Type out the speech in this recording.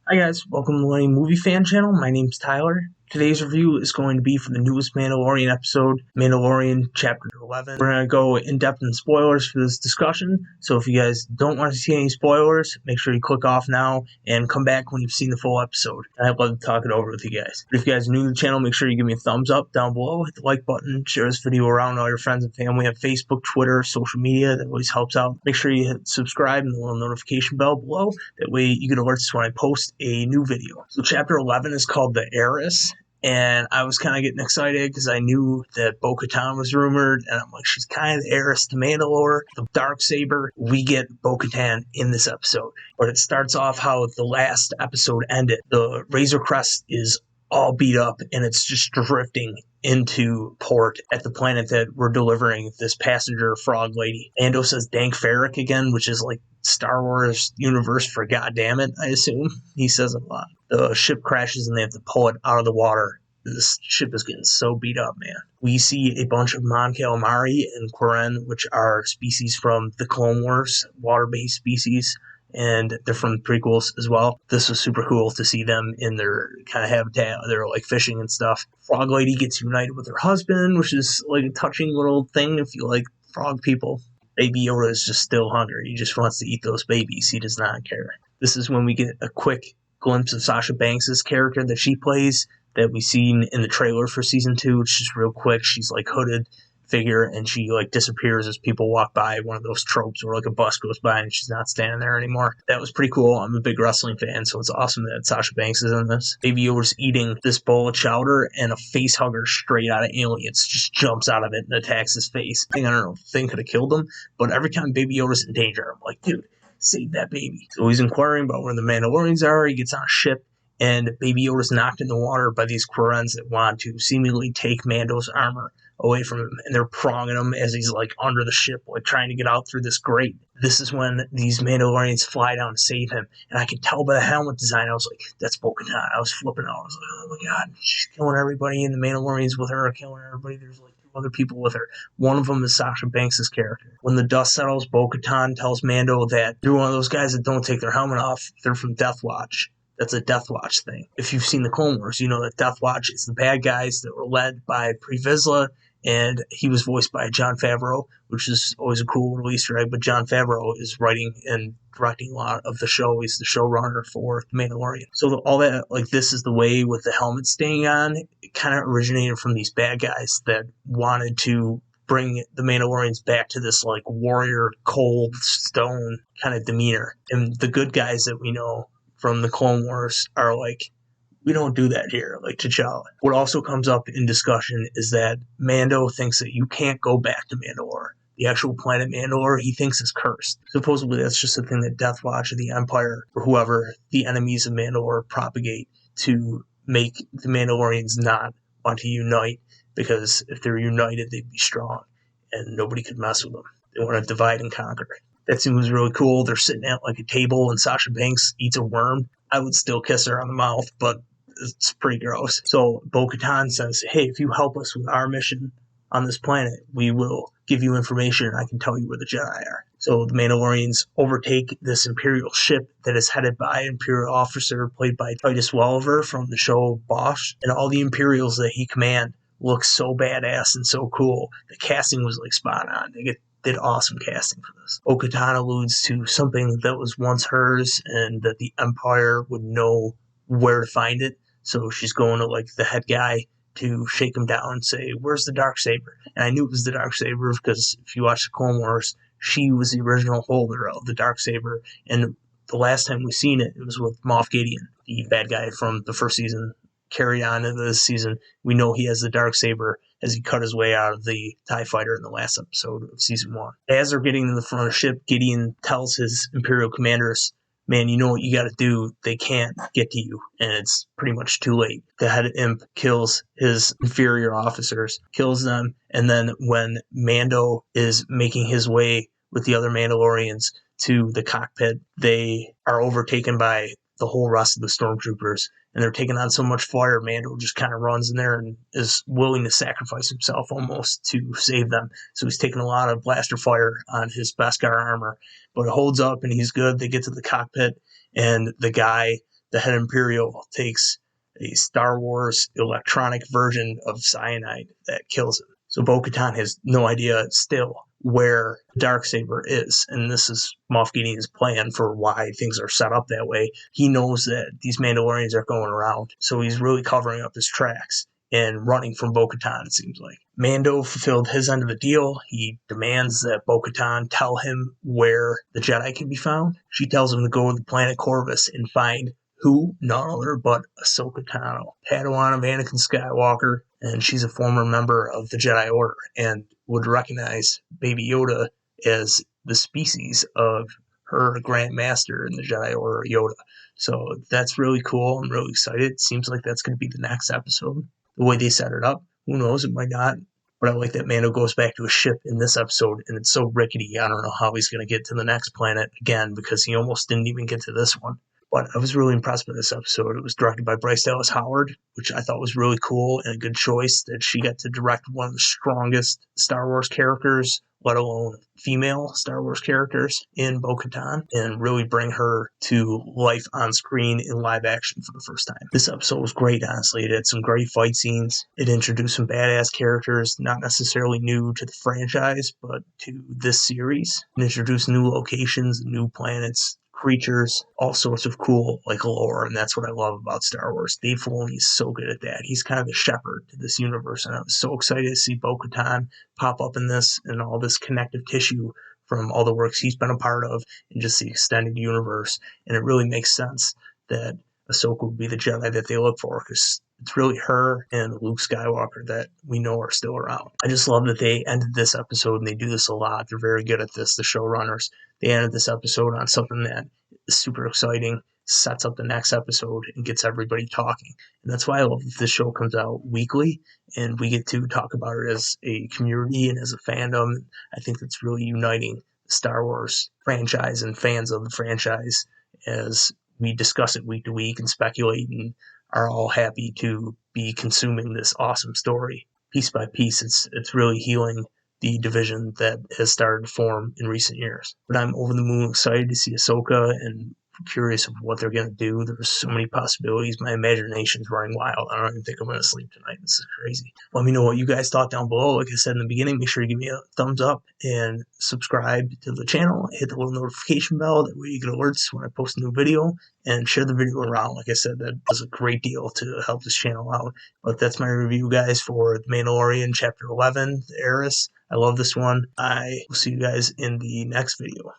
Hi guys, welcome to my movie fan channel. My name's Tyler. Today's review is going to be for the newest Mandalorian episode, Mandalorian Chapter 11. We're going to go in depth in spoilers for this discussion, so if you guys don't want to see any spoilers, make sure you click off now and come back when you've seen the full episode. I'd love to talk it over with you guys. But if you guys are new to the channel, make sure you give me a thumbs up down below, hit the like button, share this video around all your friends and family on Facebook, Twitter, social media. That always helps out. Make sure you hit subscribe and the little notification bell below. That way you get alerts when I post a new video. So Chapter 11 is called the Heiress. And I was kind of getting excited because I knew that Bo-Katan was rumored, and I'm like, she's kind of the heiress to Mandalore, the Darksaber. We get Bo-Katan in this episode. But it starts off how the last episode ended. The Razor Crest is all beat up, and it's just drifting into port at the planet that we're delivering this passenger frog lady. Ando says Dank Farrik again, which is like Star Wars universe for goddammit, I assume. He says a lot. The ship crashes and they have to pull it out of the water. This ship is getting so beat up, man. We see a bunch of Mon Calamari and Quarren, which are species from the Clone Wars, water-based species, and they're from the prequels as well. This was super cool to see them in their kind of habitat. They're like fishing and stuff. Frog Lady gets united with her husband, which is like a touching little thing if you like frog people. Baby Yoda is just still hungry. He just wants to eat those babies. He does not care. This is when we get a quick glimpse of Sasha Banks' character that she plays that we seen in the trailer for season 2. It's just real quick. She's like hooded figure and she like disappears as people walk by. One of those tropes where like a bus goes by and she's not standing there anymore. That was pretty cool. I'm a big wrestling fan, so it's awesome that Sasha Banks is in this. Baby Yoda's eating this bowl of chowder and a face hugger straight out of Aliens just jumps out of it and attacks his face. I don't know if the thing could have killed him, but every time Baby Yoda's in danger, I'm like, dude, save that baby. So he's inquiring about where the Mandalorians are. He gets on a ship and Baby Yoda's knocked in the water by these Quarrens that want to seemingly take Mando's armor away from him, and they're pronging him as he's like under the ship, like trying to get out through this grate. This is when these Mandalorians fly down to save him, and I could tell by the helmet design, I was like, that's Bo-Katan. I was flipping out. I was like, oh my god, she's killing everybody, and the Mandalorians with her are killing everybody. There's like two other people with her. One of them is Sasha Banks' character. When the dust settles, Bo-Katan tells Mando that they're one of those guys that don't take their helmet off. They're from Death Watch. That's a Death Watch thing. If you've seen the Clone Wars, you know that Death Watch is the bad guys that were led by Pre Vizsla, and he was voiced by Jon Favreau, which is always a cool little Easter egg. But Jon Favreau is writing and directing a lot of the show. He's the showrunner for The Mandalorian. So all that, like, this is the way with the helmet staying on, it kind of originated from these bad guys that wanted to bring the Mandalorians back to this like warrior, cold stone kind of demeanor. And the good guys that we know from the Clone Wars are like, we don't do that here, like T'Challa. What also comes up in discussion is that Mando thinks that you can't go back to Mandalore. The actual planet Mandalore, he thinks is cursed. Supposedly that's just a thing that Death Watch or the Empire or whoever, the enemies of Mandalore, propagate to make the Mandalorians not want to unite, because if they're united, they'd be strong and nobody could mess with them. They want to divide and conquer. That scene was really cool. They're sitting at like a table and Sasha Banks eats a worm. I would still kiss her on the mouth, but it's pretty gross. So Bo-Katan says, hey, if you help us with our mission on this planet, we will give you information and I can tell you where the Jedi are. So the Mandalorians overtake this Imperial ship that is headed by an Imperial officer played by Titus Welliver from the show Bosch, and all the Imperials that he command look so badass and so cool. The casting was like spot on. They did awesome casting for this. Bo-Katan alludes to something that was once hers and that the Empire would know where to find it. So she's going to like the head guy to shake him down and say, where's the Darksaber? And I knew it was the Darksaber because if you watch the Clone Wars, she was the original holder of the Darksaber. And the last time we seen it, it was with Moff Gideon, the bad guy from the first season. Carried on into this season, we know he has the Darksaber as he cut his way out of the TIE fighter in the last episode of season 1. As they're getting to the front of the ship, Gideon tells his Imperial commanders, man, you know what you got to do. They can't get to you, and it's pretty much too late. The head imp kills his inferior officers, kills them, and then when Mando is making his way with the other Mandalorians to the cockpit, they are overtaken by the whole rest of the stormtroopers, and they're taking on so much fire, Mando just kind of runs in there and is willing to sacrifice himself almost to save them. So he's taking a lot of blaster fire on his Beskar armor, but it holds up and he's good. They get to the cockpit, and the guy the head Imperial takes a Star Wars electronic version of cyanide that kills him. So Bo-Katan has no idea still where Darksaber is, and this is Moff Gideon's plan for why things are set up that way. He knows that these Mandalorians are going around, so he's really covering up his tracks and running from Bo-Katan, it seems like. Mando fulfilled his end of the deal. He demands that Bo-Katan tell him where the Jedi can be found. She tells him to go to the planet Corvus and find who? None other but Ahsoka Tano, Padawan of Anakin Skywalker, and she's a former member of the Jedi Order and would recognize Baby Yoda as the species of her Grand Master in the Jedi Order, Yoda. So that's really cool. I'm really excited. It seems like that's going to be the next episode. The way they set it up, who knows, it might not. But I like that Mando goes back to a ship in this episode, and it's so rickety, I don't know how he's going to get to the next planet again, because he almost didn't even get to this one. But I was really impressed by this episode. It was directed by Bryce Dallas Howard, which I thought was really cool and a good choice that she got to direct one of the strongest Star Wars characters, let alone female Star Wars characters, in Bo-Katan, and really bring her to life on screen in live action for the first time. This episode was great, honestly. It had some great fight scenes. It introduced some badass characters, not necessarily new to the franchise, but to this series. It introduced new locations, new planets, creatures, all sorts of cool lore, and that's what I love about Star Wars. Dave Filoni is so good at that. He's kind of the shepherd to this universe, and I was so excited to see Bo-Katan pop up in this and all this connective tissue from all the works he's been a part of and just the extended universe. And it really makes sense that Ahsoka would be the Jedi that they look for, because it's really her and Luke Skywalker that we know are still around. I just love that they ended this episode, and they do this a lot. They're very good at this, the showrunners. They ended this episode on something that is super exciting, sets up the next episode, and gets everybody talking. And that's why I love that this show comes out weekly, and we get to talk about it as a community and as a fandom. I think that's really uniting the Star Wars franchise and fans of the franchise, as we discuss it week to week and speculate and are all happy to be consuming this awesome story. Piece by piece, it's really healing the division that has started to form in recent years. But I'm over the moon excited to see Ahsoka and curious of what they're going to do. There's so many possibilities. My imagination's running wild. I don't even think I'm going to sleep tonight. This is crazy. Let me know what you guys thought down below. Like I said in the beginning, make sure you give me a thumbs up and subscribe to the channel. Hit the little notification bell. That way you get alerts when I post a new video. And share the video around. Like I said, that does a great deal to help this channel out. But that's my review, guys, for The Mandalorian Chapter 11, The Heiress. I love this one. I will see you guys in the next video.